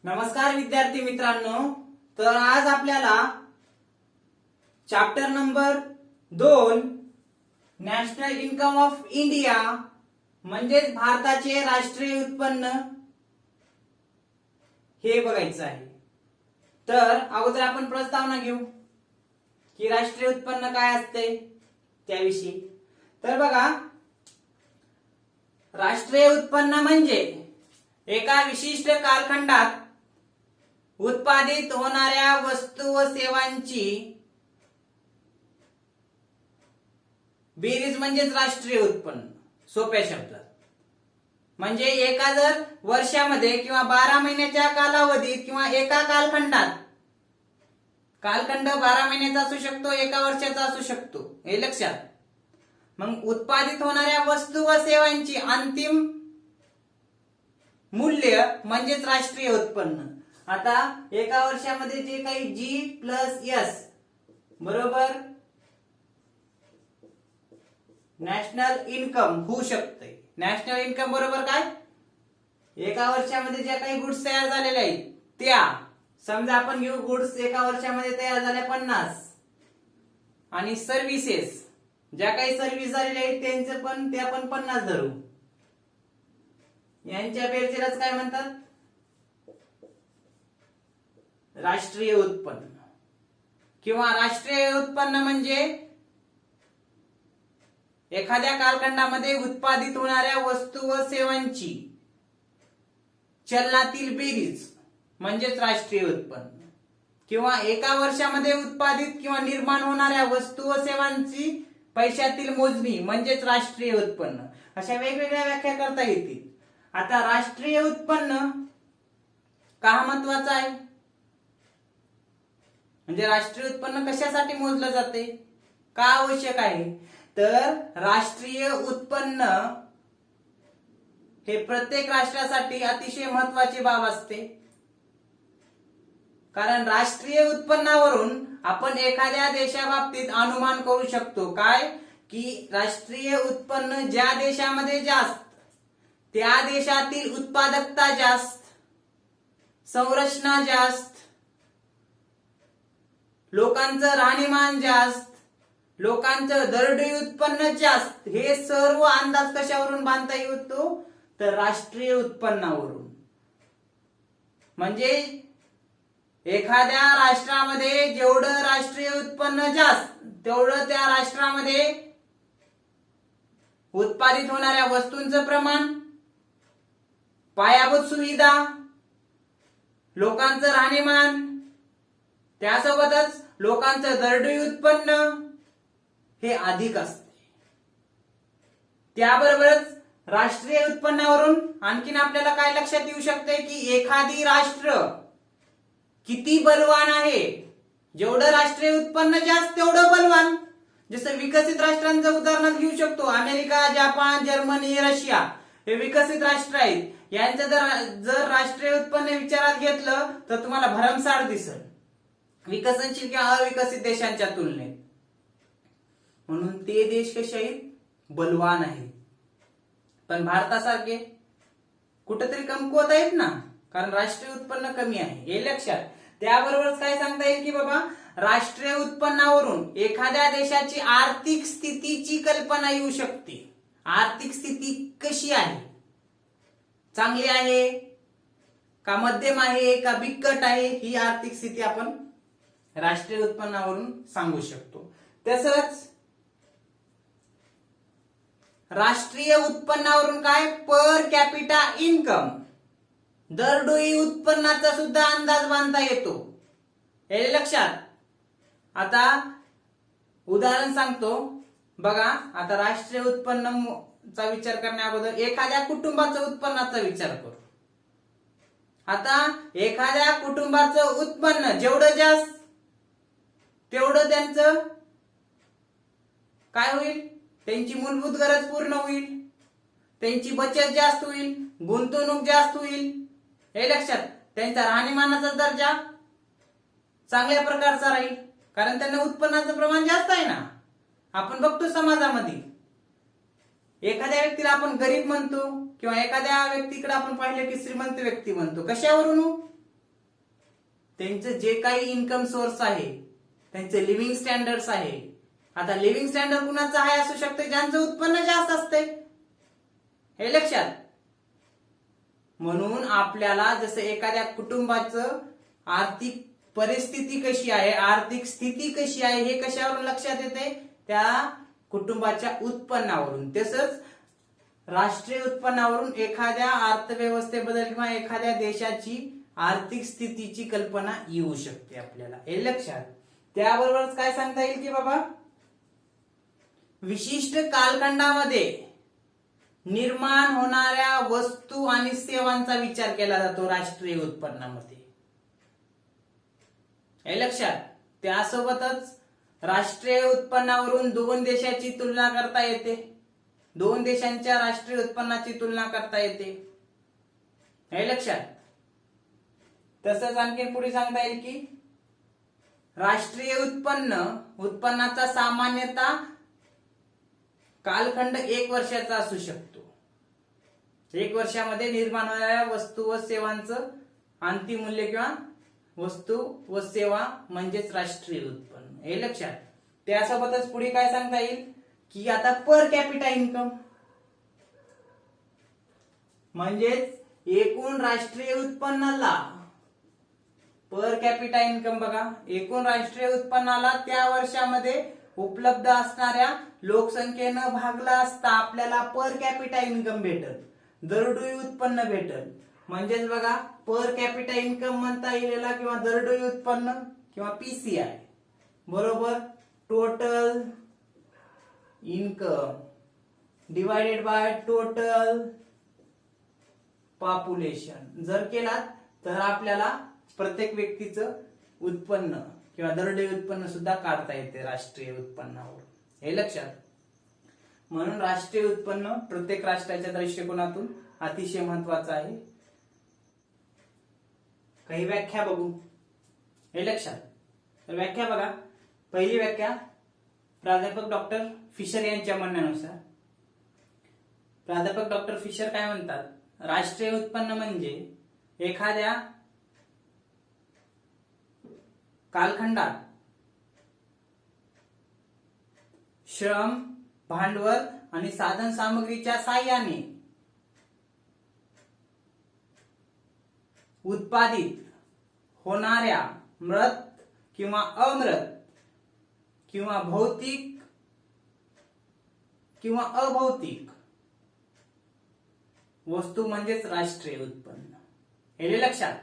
नमस्कार विद्यार्थी मित्रांनो, तर आज आपल्याला chapter number 2 national income of India म्हणजेच भारताचे राष्ट्रीय उत्पन्न हे बघायचं आहे. तर अगोदर आपण प्रस्तावना घेऊ की राष्ट्रीय उत्पन्न काय असते त्याविषयी. तर बघा, राष्ट्रीय उत्पन्न म्हणजे एका विशिष्ट कालखंडात उत्पादित होणाऱ्या वस्तू व सेवांची बेरीज म्हणजेच राष्ट्रीय उत्पन्न. सोप्या शब्दात म्हणजे एका जर वर्षामध्ये किंवा 12 महिन्याच्या कालावधीत किंवा एका कालखंडात, कालखंड 12 महिन्याचा असू शकतो, एका वर्षाचा असू शकतो, हे लक्षात. मग उत्पादित होणाऱ्या वस्तू व सेवांची अंतिम मूल्य म्हणजेच राष्ट्रीय उत्पन्न. आता एका वर्षामध्ये जे काही जी प्लस एस बरोबर नॅशनल इन्कम होऊ शकते. नॅशनल इन्कम बरोबर काय, एका वर्षामध्ये ज्या काही गुड्स तयार झालेल्या आहेत त्या, समजा आपण घेऊ गुड्स एका वर्षामध्ये तयार झाल्या 50 आणि सर्व्हिसेस ज्या काही सर्व्हिस झालेल्या आहेत त्यांचे पण ते आपण 50 धरू. यांच्या बेरजेलाच काय म्हणतात, राष्ट्रीय उत्पन्न. किंवा राष्ट्रीय उत्पन्न म्हणजे एखाद्या कालखंडामध्ये उत्पादित होणाऱ्या वस्तू व सेवांची चलनातील बेरीज म्हणजेच राष्ट्रीय उत्पन्न. किंवा एका वर्षामध्ये उत्पादित किंवा निर्माण होणाऱ्या वस्तू व सेवांची पैशातील मोजणी म्हणजेच राष्ट्रीय उत्पन्न. अशा वेगवेगळ्या व्याख्या करता येतील. आता राष्ट्रीय उत्पन्न का महत्वाचं आहे, म्हणजे राष्ट्रीय उत्पन्न कशासाठी मोजलं जाते, का आवश्यक आहे. तर राष्ट्रीय उत्पन्न हे प्रत्येक राष्ट्रासाठी अतिशय महत्वाची बाब असते. कारण राष्ट्रीय उत्पन्नावरून आपण एखाद्या देशाबाबतीत अनुमान करू शकतो काय, की राष्ट्रीय उत्पन्न ज्या देशामध्ये जास्त त्या देशातील उत्पादकता जास्त, संरचना जास्त, लोकांचं राहणीमान जास्त, लोकांचं दरडोई उत्पन्न जास्त. हे सर्व अंदाज कशावरून बांधता येतो, तर राष्ट्रीय उत्पन्नावरून. म्हणजे एखाद्या राष्ट्रामध्ये जेवढं राष्ट्रीय उत्पन्न जास्त तेवढं त्या राष्ट्रामध्ये उत्पादित होणाऱ्या वस्तूंचं प्रमाण, पायाभूत सुविधा, लोकांचं राहणीमान, त्यासोबतच लोकांचं दरडोई उत्पन्न हे अधिक असते. त्याबरोबरच राष्ट्रीय उत्पन्नावरून आणखीन आपल्याला काय लक्षात येऊ शकते, की एखादी राष्ट्र किती बलवान आहे. जेवढं राष्ट्रीय उत्पन्न जास्त तेवढं बलवान. जसं विकसित राष्ट्रांचं उदाहरण घेऊ शकतो. अमेरिका, जपान, जर्मनी, रशिया हे विकसित राष्ट्र आहेत. यांचं जर राष्ट्रीय उत्पन्न विचारात घेतलं तर तुम्हाला भरमसाठ दिसेल विकसनशील किंवा अविकसित देशांच्या तुलनेत. म्हणून ते देश कसे आहेत, बलवान आहेत. पण भारतासारखे कुठेतरी कमकुवत आहेत ना, कारण राष्ट्रीय उत्पन्न कमी आहे, हे लक्षात. त्याबरोबरच काय सांगता येईल की बाबा, राष्ट्रीय उत्पन्नावरून एखाद्या देशाची आर्थिक स्थितीची कल्पना येऊ शकते. आर्थिक स्थिती कशी आहे, चांगली आहे का, मध्यम आहे का, बिकट आहे, ही आर्थिक स्थिती आपण राष्ट्रीय उत्पन्नावरून सांगू शकतो. तसंच राष्ट्रीय उत्पन्नावरून काय, पर कॅपिटा इन्कम, दरडोई उत्पन्नाचा सुद्धा अंदाज बांधता येतो, हे लक्षात. आता उदाहरण सांगतो बघा. आता राष्ट्रीय उत्पन्नाचा विचार करण्या अगोदर एखाद्या कुटुंबाचं उत्पन्नाचा विचार करू. आता एखाद्या कुटुंबाचं उत्पन्न जेवढं जास्त तेवढं त्यांचं काय होईल, त्यांची मूलभूत गरज पूर्ण होईल, त्यांची बचत जास्त होईल, गुंतवणूक जास्त होईल, हे लक्षात. त्यांचा राहणीमानाचा दर्जा चांगल्या प्रकारचा राहील, कारण त्यांना उत्पन्नाचं प्रमाण जास्त आहे ना. आपण बघतो समाजामध्ये एखाद्या व्यक्तीला आपण गरीब म्हणतो किंवा एखाद्या व्यक्तीकडे आपण पाहिलं की श्रीमंत व्यक्ती म्हणतो. कशावरून, त्यांचं जे काही इन्कम सोर्स आहे, त्यांचे लिव्हिंग स्टँडर्ड्स आहे. आता लिव्हिंग स्टँडर्ड कुणाचं आहे असू शकते ज्यांचं उत्पन्न जास्त असते, हे लक्षात. म्हणून आपल्याला जसं एखाद्या कुटुंबाचं आर्थिक परिस्थिती कशी आहे, आर्थिक स्थिती कशी आहे, हे कशावरून लक्षात येते, त्या कुटुंबाच्या उत्पन्नावरून. तसंच राष्ट्रीय उत्पन्नावरून एखाद्या अर्थव्यवस्थेबद्दल किंवा एखाद्या देशाची आर्थिक स्थितीची कल्पना येऊ शकते आपल्याला, हे लक्षात. त्याबरोबरच काय सांगता येईल की बाबा, विशिष्ट कालखंडामध्ये निर्माण होणाऱ्या वस्तू आणि सेवांचा विचार केला जातो राष्ट्रीय उत्पन्नामध्ये, हे लक्षात. त्यासोबतच राष्ट्रीय उत्पन्नावरून दोन देशाची तुलना करता येते, दोन देशांच्या राष्ट्रीय उत्पन्नाची तुलना करता येते, हे लक्षात. तसंच आणखी पुढे सांगता येईल की राष्ट्रीय उत्पन्नाचा सामान्यतः कालखंड 1 वर्षाचा असू शकतो. 1 वर्षामध्ये निर्माण होणाऱ्या वस्तू व सेवांचं अंतिम मूल्य किंवा वस्तू व सेवा म्हणजेच राष्ट्रीय उत्पन्न, हे लक्षात. त्यासोबतच पुढे काय सांगता येईल की आता पर कॅपिटा इन्कम म्हणजेच एकूण राष्ट्रीय उत्पन्नाला, पर कॅपिटा इन्कम बघा, एकूण राष्ट्रीय उत्पन्नाला त्या वर्षामध्ये उपलब्ध असणाऱ्या लोकसंख्येनं भागला असता आपल्याला पर कॅपिटा इन्कम भेटल, दरडोई उत्पन्न भेटल. म्हणजेच बघा, पर कॅपिटा इन्कम म्हणता येईल किंवा दरडोई उत्पन्न किंवा पीसीआय बरोबर total income divided by total population जर केला तर आपल्याला प्रत्येक व्यक्तीचं उत्पन्न किंवा दरडोई उत्पन्न सुद्धा काढता येते राष्ट्रीय उत्पन्नावर, हे लक्षात. म्हणून राष्ट्रीय उत्पन्न प्रत्येक राष्ट्राच्या दृष्टिकोनातून अतिशय महत्वाचं आहे. काही व्याख्या बघू, हे लक्षात. तर व्याख्या बघा, पहिली व्याख्या प्राध्यापक डॉक्टर फिशर यांच्या म्हणण्यानुसार. प्राध्यापक डॉक्टर फिशर काय म्हणतात, राष्ट्रीय उत्पन्न म्हणजे एखाद्या कालखंडात श्रम, भांडवल आणि साधन सामग्रीच्या साह्याने उत्पादित होणाऱ्या मृत किंवा अमृत किंवा भौतिक किंवा अभौतिक वस्तू म्हणजेच राष्ट्रीय उत्पन्न, हे लक्षात.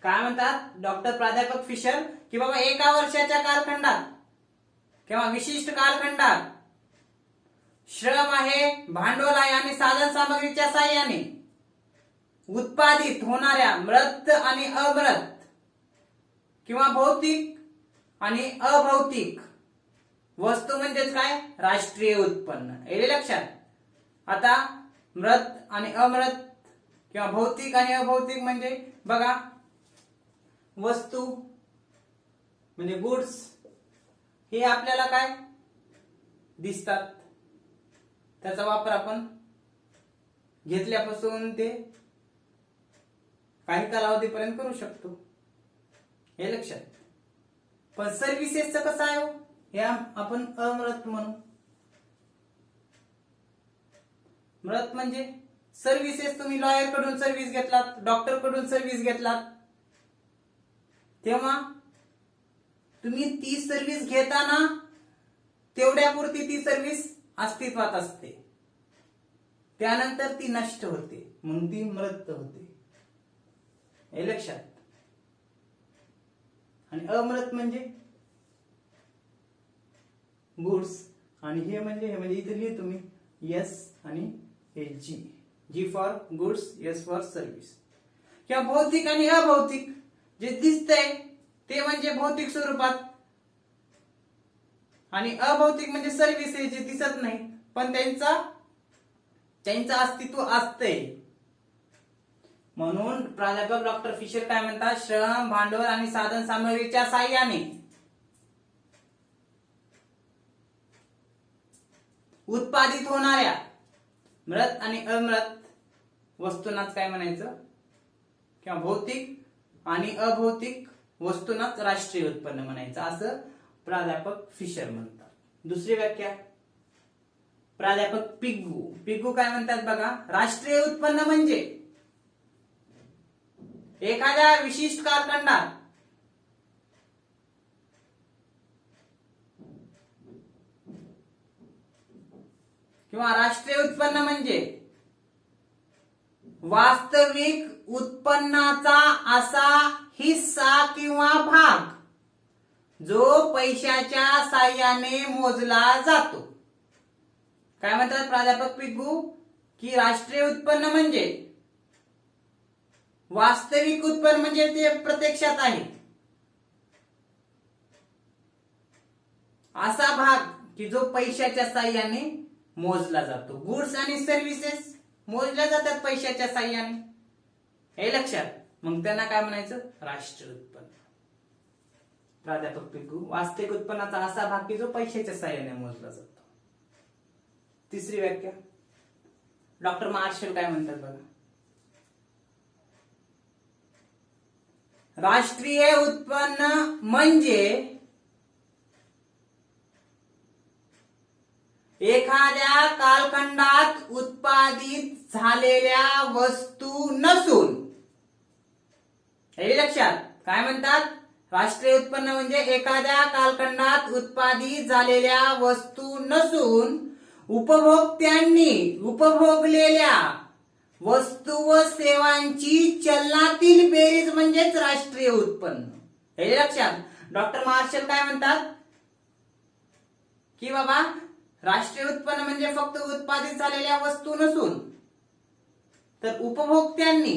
काय म्हणतात डॉक्टर प्राध्यापक फिशर की बाबा एका वर्षाच्या कालखंडात किंवा विशिष्ट कालखंडात श्रम आहे, भांडवल आहे आणि साधन सामग्रीच्या साह्याने उत्पादित होणाऱ्या मृत आणि अमृत किंवा भौतिक आणि अभौतिक वस्तू म्हणजेच काय, राष्ट्रीय उत्पन्न, हे लक्षात. आता मृत आणि अमृत किंवा भौतिक आणि अभौतिक म्हणजे बघा, वस्तू म्हणजे गुड्स हे आपल्याला काय दिसतात, त्याचा वापर आपण घेतल्यापासून ते काही कालावधीपर्यंत करू शकतो, हे लक्षात. पण सर्व्हिसेसचं कसं आहे, हे आपण अमृत म्हणू. मृत म्हणजे सर्व्हिसेस, तुम्ही लॉयर कडून सर्व्हिस घेतलात, डॉक्टर कडून सर्व्हिस घेतलात, तेव्हा तुम्ही ती सर्व्हिस घेताना तेवढ्यापुरती ती सर्व्हिस अस्तित्वात असते, त्यानंतर ती नष्ट होते, मग ती मृत होते, हे लक्षात. आणि अमृत म्हणजे गुड्स आणि हे म्हणजे इथे लिहि तुम्ही एस आणि हे g for goods, s for service. किंवा भौतिक आणि अभौतिक, जे दिसतंय ते म्हणजे भौतिक स्वरूपात आणि अभौतिक म्हणजे सर्व्हिसेस जे दिसत नाही पण त्यांचं अस्तित्व असतंय. म्हणून प्राध्यापक डॉक्टर फिशर काय म्हणतात, श्रम, भांडवल आणि साधन सामग्रीच्या साह्याने उत्पादित होणाऱ्या मृत आणि अमृत वस्तूंनाच काय म्हणायचं, किंवा भौतिक आणि अभौतिक वस्तूंनाच राष्ट्रीय उत्पन्न म्हणायचं असं प्राध्यापक फिशर म्हणतात. दुसरी व्याख्या प्राध्यापक पिग्गू काय म्हणतात बघा, राष्ट्रीय उत्पन्न म्हणजे एखाद्या विशिष्ट कालखंडात किंवा राष्ट्रीय उत्पन्न म्हणजे वास्तविक उत्पन्नाचा असा हिस्सा किंवा भाग जो पैशाच्या साह्याने मोजला जातो. काय म्हणतात प्राध्यापक पिग्गू की राष्ट्रीय उत्पन्न म्हणजे वास्तविक उत्पन्न म्हणजे ते प्रत्यक्षात आहे असा भाग की जो पैशाच्या साह्याने मोजला जातो. गुड्स आणि सर्व्हिसेस मोजल्या जातात पैशाच्या साह्याने, हे लक्षात. मग त्यांना काय म्हणायचं, राष्ट्रीय उत्पन्न. प्राध्यापक पिग्गू वास्तविक उत्पन्नाचा असा भाग की जो पैशाच्या साह्याने मोजला जातो. तिसरी व्याख्या डॉक्टर मार्शल काय म्हणतात बघा, राष्ट्रीय उत्पन्न म्हणजे एखाद्या कालखंडात उत्पादित झालेल्या वस्तू नसून, हे लक्षात. काय म्हणतात, राष्ट्रीय उत्पन्न म्हणजे एखाद्या कालखंडात उत्पादित झालेल्या वस्तू नसून उपभोक्त्यांनी उपभोगलेल्या वस्तू व सेवांची चलनातील बेरीज म्हणजेच राष्ट्रीय उत्पन्न, हे लक्षात. डॉक्टर मार्शल काय म्हणतात की बाबा राष्ट्रीय उत्पन्न म्हणजे फक्त उत्पादित झालेल्या वस्तू नसून तर उपभोक्त्यांनी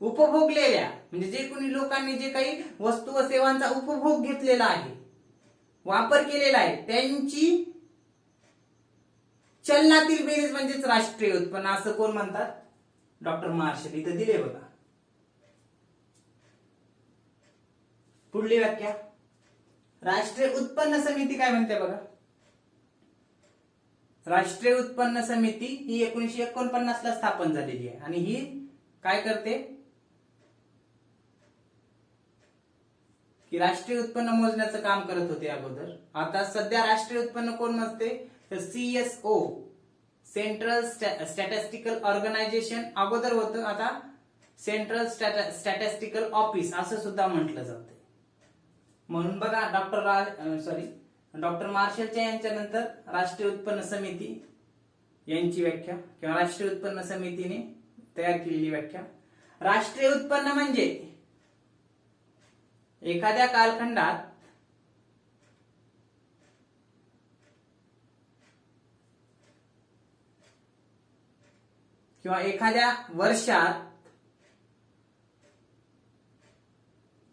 उपभोगलेल्या म्हणजे जे कोणी लोकांनी जे काही वस्तू व सेवांचा उपभोग घेतलेला आहे, वापर केलेला आहे, त्यांची चलनातील बेरीज म्हणजेच राष्ट्रीय उत्पन्न असं कोण म्हणतात, डॉक्टर मार्शल. इथं दिले बघा. पुढली व्याख्या राष्ट्रीय उत्पन्न समिती काय म्हणते बघा. राष्ट्रीय उत्पन्न समिती ही 1949 ला स्थापन झालेली आहे आणि ही काय करते की राष्ट्रीय उत्पन्न मोजण्याचं काम करत होते अगोदर. आता सध्या राष्ट्रीय उत्पन्न कोण मोजते तर CSO, सेंट्रल स्टॅटिस्टिकल ऑर्गनायझेशन अगोदर होतं, आता सेंट्रल स्टॅटिस्टिकल ऑफिस असं सुद्धा म्हटलं जातं. म्हणून बघा डॉक्टर मार्शलच्या यांच्यानंतर राष्ट्रीय उत्पन्न समिती यांची व्याख्या किंवा राष्ट्रीय उत्पन्न समितीने तयार केलेली व्याख्या. राष्ट्रीय उत्पन्न म्हणजे एखाद्या कालखंडात किंवा एखाद्या वर्षात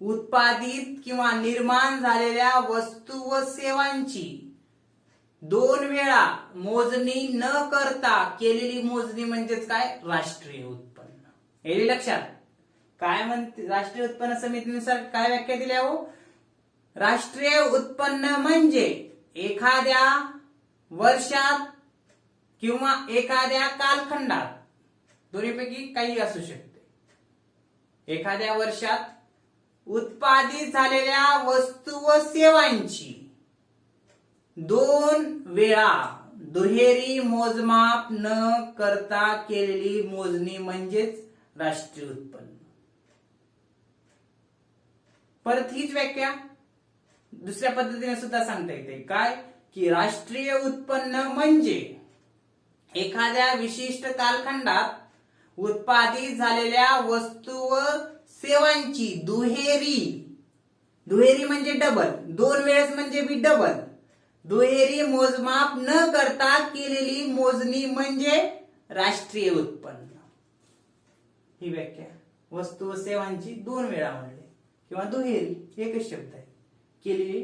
उत्पादित किंवा निर्माण झालेल्या वस्तू व सेवांची 2 वेळा मोजणी न करता केलेली मोजणी म्हणजेच काय, राष्ट्रीय उत्पन्न. हे लक्षात. काय म्हणते राष्ट्रीय उत्पन्न समितीनुसार काय व्याख्या दिल्या हो, राष्ट्रीय उत्पन्न म्हणजे एखाद्या वर्षात किंवा एखाद्या कालखंडात, दोन्हीपैकी काही असू शकते, एखाद्या वर्षात उत्पादित झालेल्या वस्तू व सेवांची 2 वेळा दुहेरी मोजमाप न करता केलेली मोजणी म्हणजेच राष्ट्रीय उत्पन्न. परत हीच व्याख्या दुसऱ्या पद्धतीने सुद्धा सांगता येते. काय की राष्ट्रीय उत्पन्न म्हणजे एखाद्या विशिष्ट कालखंडात उत्पादित झालेल्या वस्तू व सेवांची दुहेरी म्हणजे डबल, 2 वेळेस म्हणजे बी डबल, दुहेरी मोजमाप न करता केलेली मोजणी म्हणजे राष्ट्रीय उत्पन्न. ही व्याख्या वस्तू व सेवांची 2 वेळा म्हणले किंवा दुहेरी एकच शब्द आहे, केलेली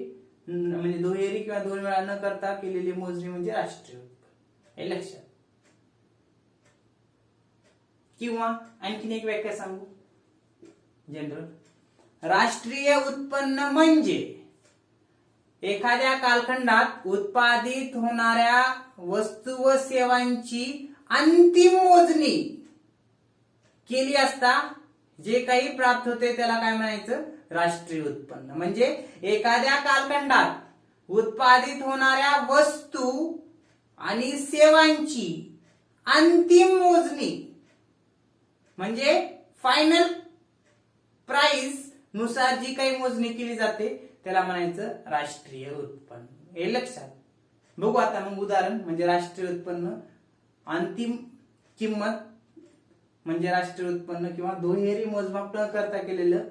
म्हणजे दुहेरी किंवा 2 वेळा न करता केलेली मोजणी म्हणजे राष्ट्रीय उत्पन्न, हे लक्षात. किंवा आणखीन एक व्याख्या सांगू जनरल. राष्ट्रीय उत्पन्न म्हणजे एखाद्या कालखंडात उत्पादित होणाऱ्या वस्तू व सेवांची अंतिम मोजणी केली असता जे काही प्राप्त होते त्याला काय म्हणायचं, राष्ट्रीय उत्पन्न म्हणजे एखाद्या कालखंडात उत्पादित होणाऱ्या वस्तू आणि सेवांची अंतिम मोजणी म्हणजे फायनल प्राइस नुसार जी काही मोजणी केली जाते त्याला म्हणायचं राष्ट्रीय उत्पन्न. हे लक्षात. बघू आता मग उदाहरण म्हणजे राष्ट्रीय उत्पन्न, अंतिम किंमत म्हणजे राष्ट्रीय उत्पन्न किंवा दुहेरी मोजमाप न करता केलेलं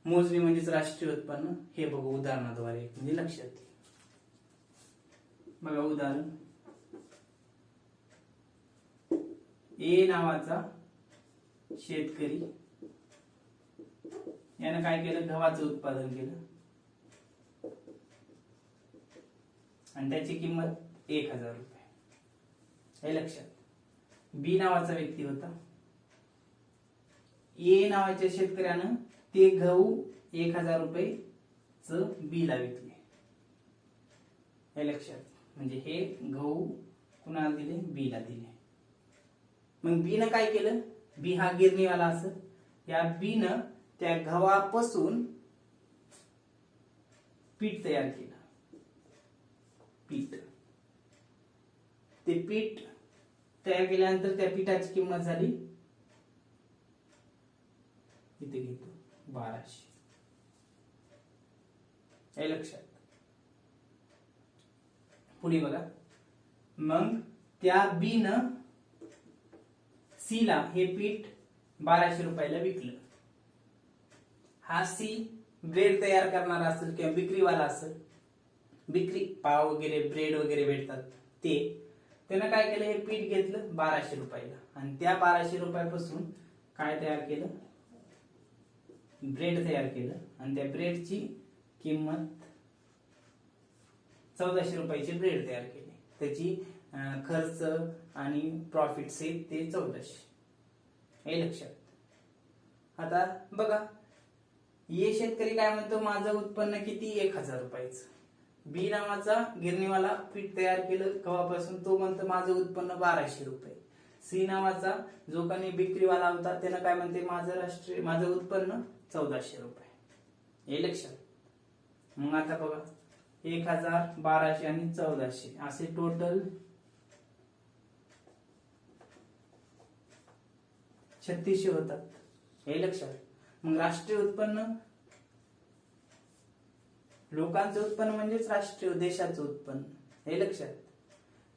मोजणी म्हणजेच राष्ट्रीय उत्पन्न. हे बघू उदाहरणाद्वारे म्हणजे लक्षात घे. बघा उदाहरण. ए नावाचा शेतकरी यानं काय केलं, गव्हाचं उत्पादन केलं आणि त्याची किंमत 1000 रुपये. हे लक्षात. बी नावाचा व्यक्ती होता. ए नावाच्या शेतकऱ्यानं ते गहू 1000 रुपये बी ला विकले. हे लक्षात. म्हणजे हे गहू कुणाला दिले, बी ला दिले. मग बी न काय केलं, बी हा गिरणीवाला असत. या बी न त्या गव्हापासून पीठ तयार केलं. पीठ, ते पीठ तयार केल्यानंतर त्या पीठाची किंमत झाली, इथे घेतो 1200. हे लक्षात. पुढे बघा. मग त्या बी न सी ला हे पीठ 1200 रुपयाला विकलं. हा सी ब्रेड तयार करणारा असेल किंवा विक्रीवाला असेल, विक्री पाव वगैरे ब्रेड वगैरे भेटतात ते, त्यानं काय केलं, हे पीठ घेतलं 1200 रुपयाला आणि त्या 1200 रुपयापासून काय तयार केलं, ब्रेड तयार केलं आणि त्या ब्रेडची किंमत 1400 रुपयाची ब्रेड तयार केली. त्याची खर्च आणि प्रॉफिट सहित ते 1400. हे लक्षात. आता बघा, ये शेतकरी काय म्हणतो, माझं उत्पन्न किती, 1000 रुपयाचं. बी नावाचा गिरणीवाला पीठ तयार केलं गव्हापासून, तो म्हणतो माझं उत्पन्न 1200 रुपये. सी नावाचा जो काही विक्रीवाला होता त्यानं काय म्हणते, माझं उत्पन्न 1400 रुपये. हे लक्षात. मग आता बघा, 1000, 1200 आणि 1400 असे टोटल 3600 होतात. हे लक्षात. मग राष्ट्रीय उत्पन्न, लोकांचं उत्पन्न म्हणजेच राष्ट्रीय देशाचं उत्पन्न. हे लक्षात.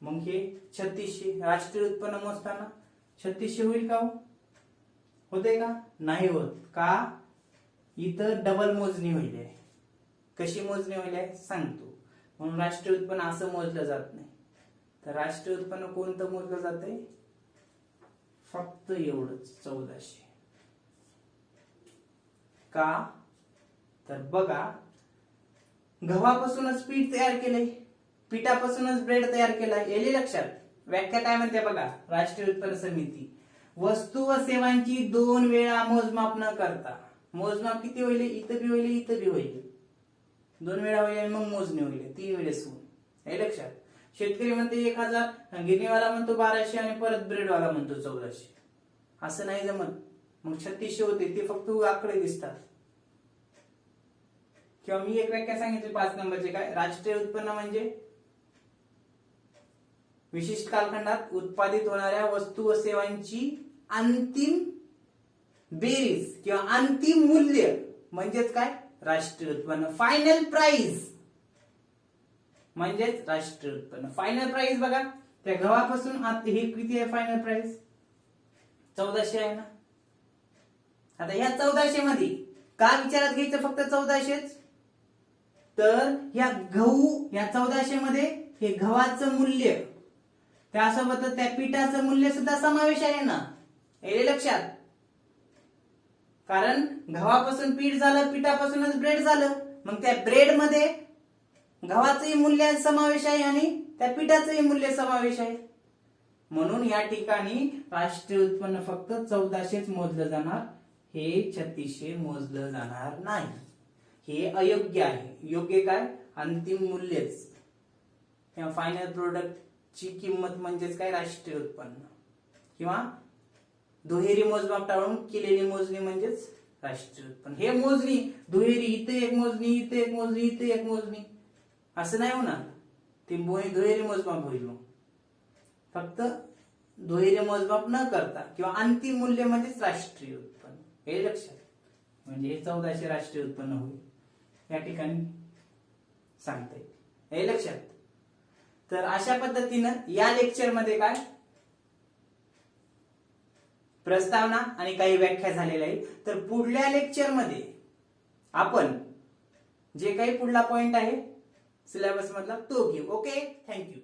मग हे 3600 राष्ट्रीय उत्पन्न मोजताना 3600 होईल का, होते का, नाही होत. का, इथं डबल मोजणी होईल. कशी मोजणी होईल सांगतो. म्हणून राष्ट्रीय उत्पन्न असं मोजलं जात नाही. तर राष्ट्रीय उत्पन्न कोणतं मोजलं जातंय, फक्त एवढंच 1400. का, तर बघा, गव्हापासूनच पीठ तयार केलंय, पिठापासूनच ब्रेड तयार केलाय. येले लक्षात. व्याख्या काय म्हणते बघा, राष्ट्रीय उत्पन्न समिती, वस्तू व सेवांची 2 वेळा मोजमाप न करता. मोजमाप किती होईल, इथं बी होईल, इथं बी होईल. 2 वेळा होईल, मग मोजणी होईल, 3 वेळेस होईल. हे लक्षात. शेतकरी म्हणते 1000, गिरणीवाला म्हणतो 1200 आणि परत ब्रेडवाला म्हणतो 1400. असं नाही जमत. मग 3600 होते, ते फक्त आकडे दिसतात. किंवा मी एक व्याख्या सांगितली 5 नंबरचे, काय, राष्ट्रीय उत्पन्न म्हणजे विशिष्ट कालखंडात उत्पादित होणाऱ्या वस्तू व सेवांची अंतिम बेरीज किंवा अंतिम मूल्य म्हणजेच काय, राष्ट्रीय उत्पन्न. फायनल प्राइस म्हणजेच राष्ट्रीय उत्पन्न. फायनल प्राइस बघा, त्या गव्हापासून हे किती आहे फायनल प्राइस, 1400 आहे ना. आता ह्या 1400 मध्ये का विचारात घ्यायचं फक्त 1400च, तर या गहू, या 1400 मध्ये हे गव्हाचं मूल्य, त्यासोबत त्या पिठाचं मूल्य सुद्धा समावेश आहे ना. हे लक्षात. कारण गव्हापासून पीठ झालं, पिठापासूनच ब्रेड झालं. मग त्या ब्रेड मध्ये गव्हाचंही मूल्य समावेश आहे आणि त्या पिठाचंही मूल्य समावेश आहे. म्हणून या ठिकाणी राष्ट्रीय उत्पन्न फक्त 1400च मोजलं जाणार, हे 3600 मोजलं जाणार नाही. हे अयोग्य आहे. योग्य काय, अंतिम मूल्यच किंवा फायनल प्रोडक्ट ची किंमत म्हणजेच काय, राष्ट्रीय उत्पन्न. किंवा दुहेरी मोजमाप टाळून केलेली मोजणी म्हणजेच राष्ट्रीय उत्पन्न. हे मोजणी दुहेरी, इथे एक मोजणी, इथे एक मोजणी, इथे एक मोजणी, असं नाही होणार. ती दुहेरी मोजमाप होईल. मग फक्त दुहेरी मोजमाप न करता किंवा अंतिम मूल्य म्हणजेच राष्ट्रीय उत्पन्न, हे लक्षात. म्हणजे हे 1400 राष्ट्रीय उत्पन्न होईल या ठिकाणी सांगता येईल, हे लक्षात. तर अशा पद्धतीनं या लेक्चरमध्ये काय प्रस्तावना आणि काही व्याख्या झालेल्या आहेत. तर पुढल्या लेक्चरमध्ये आपण जे काही पुढला पॉइंट आहे सिलेबस मधला तो घेऊ. Okay, thank you.